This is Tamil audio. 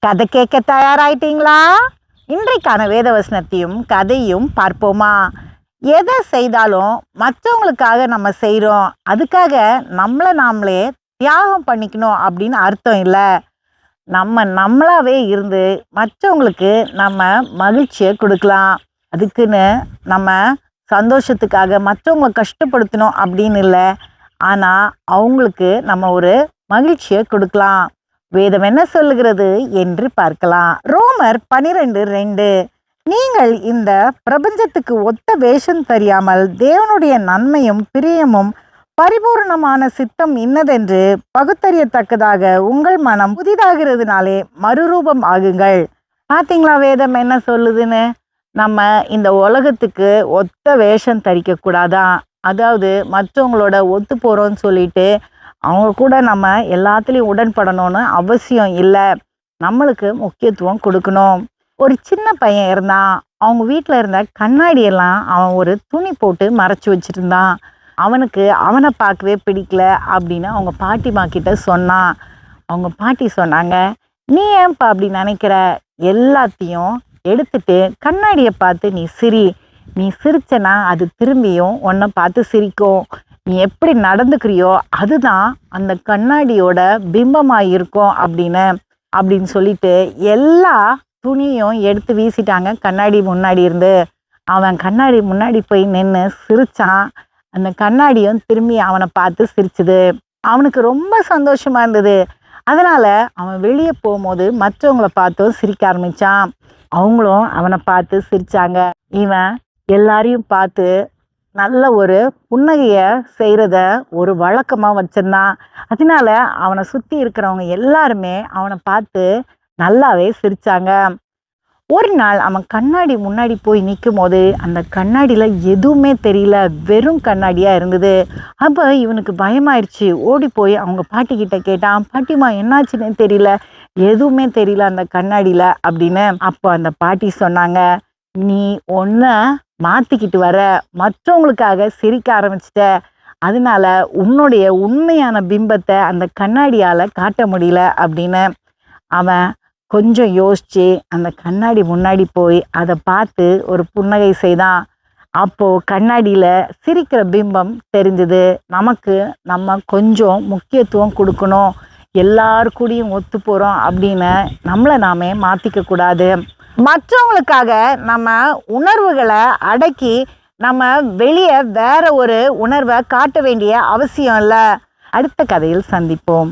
கதை கேட்க தயாராயிட்டீங்களா? இன்றைக்கான வேதவசனத்தையும் கதையும் பார்ப்போமா? எதை செய்தாலும் மற்றவங்களுக்காக நம்ம செய்கிறோம், அதுக்காக நம்மளை நாமளே தியாகம் பண்ணிக்கணும் அப்படின்னு அர்த்தம் இல்லை. நம்மளாவே இருந்து மற்றவங்களுக்கு நம்ம மகிழ்ச்சியை கொடுக்கலாம். அதுக்குன்னு நம்ம சந்தோஷத்துக்காக மற்றவங்களை கஷ்டப்படுத்தணும் அப்படின்னு இல்லை. ஆனால் அவங்களுக்கு நம்ம ஒரு மகிழ்ச்சியை கொடுக்கலாம். வேதம் என்ன சொல்லுகிறது என்று பார்க்கலாம். ரோமர் 12:2, நீங்கள் இந்த பிரபஞ்சத்துக்கு ஒத்த வேஷம் தெரியாமல் தேவனுடைய நன்மையும் பிரியமும் பரிபூர்ணமான சித்தம் இன்னதென்று பகுத்தறியத்தக்கதாக உங்கள் மனம் புதிதாகிறதுனாலே மறுரூபம் ஆகுங்கள். பார்த்தீங்களா வேதம் என்ன சொல்லுதுன்னு? நம்ம இந்த உலகத்துக்கு ஒத்த வேஷம் தரிக்க கூடாதான். அதாவது மற்றவங்களோட ஒத்து போகிறோன்னு சொல்லிட்டு அவங்க கூட நம்ம எல்லாத்துலேயும் உடன்படணும்னு அவசியம் இல்லை. நம்மளுக்கு முக்கியத்துவம் கொடுக்கணும். ஒரு சின்ன பையன் இருந்தான். அவங்க வீட்டில் இருந்த கண்ணாடியெல்லாம் அவன் ஒரு துணி போட்டு மறைச்சி வச்சுருந்தான். அவனுக்கு அவனை பார்க்கவே பிடிக்கல அப்படின்னு அவங்க பாட்டிமா கிட்ட சொன்னான். அவங்க பாட்டி சொன்னாங்க, நீ ஏன்பா அப்படி நினைக்கிற? எல்லாத்தையும் எடுத்துட்டு கண்ணாடியை பார்த்து நீ சிரி. நீ சிரிச்சனா அது திரும்பியும் உன்னை பார்த்து சிரிக்கும். நீ எப்படி நடந்துக்கிறியோ அதுதான் அந்த கண்ணாடியோட பிம்பமாக இருக்கும் அப்படின்னு சொல்லிட்டு எல்லா துணியும் எடுத்து வீசிட்டாங்க கண்ணாடி முன்னாடி இருந்து. அவன் கண்ணாடி முன்னாடி போய் நின்று சிரிச்சான். அந்த கண்ணாடியும் திரும்பி அவனை பார்த்து சிரிச்சுது. அவனுக்கு ரொம்ப சந்தோஷமா இருந்தது. அதனால அவன் வெளியே போகும்போது மற்றவங்கள பார்த்தும் சிரிக்க ஆரம்பிச்சான். அவங்களும் அவனை பார்த்து சிரிச்சாங்க. இவன் எல்லாரையும் பார்த்து நல்ல ஒரு புன்னகையை செய்கிறத ஒரு வழக்கமாக வச்சிருந்தான். அதனால அவனை சுற்றி இருக்கிறவங்க எல்லாருமே அவனை பார்த்து நல்லாவே சிரித்தாங்க. ஒரு நாள் அவன் கண்ணாடி முன்னாடி போய் நிற்கும் போது அந்த கண்ணாடியில் எதுவுமே தெரியல, வெறும் கண்ணாடியாக இருந்தது. அப்போ இவனுக்கு பயமாயிடுச்சு. ஓடி போய் அவங்க பாட்டிக்கிட்ட கேட்டான், பாட்டிமா என்னாச்சுன்னு தெரியல, எதுவுமே தெரியல அந்த கண்ணாடியில் அப்படின்னு. அப்போ அந்த பாட்டி சொன்னாங்க, நீ ஒன்றை மாற்றிக்கிட்டு வர, மற்றவங்களுக்காக சிரிக்க ஆரம்பிச்சிட்ட, அதனால உன்னுடைய உண்மையான பிம்பத்தை அந்த கண்ணாடியால் காட்ட முடியல அப்படின்னு. அவன் கொஞ்சம் யோசித்து அந்த கண்ணாடி முன்னாடி போய் அதை பார்த்து ஒரு புன்னகை செய்தான். அப்போது கண்ணாடியில் சிரிக்கிற பிம்பம் தெரிஞ்சுது. நம்ம கொஞ்சம் முக்கியத்துவம் கொடுக்கணும், எல்லாருக்கூடையும் ஒத்து போகிறோம் அப்படின்னு நம்மளை நாமே மாற்றிக்க கூடாது. மற்றவங்களுக்காக நம்ம உணர்வுகளை அடக்கி நம்ம வெளியே வேற ஒரு உணர்வை காட்ட வேண்டிய அவசியம் இல்லை. அடுத்த கதையில் சந்திப்போம்.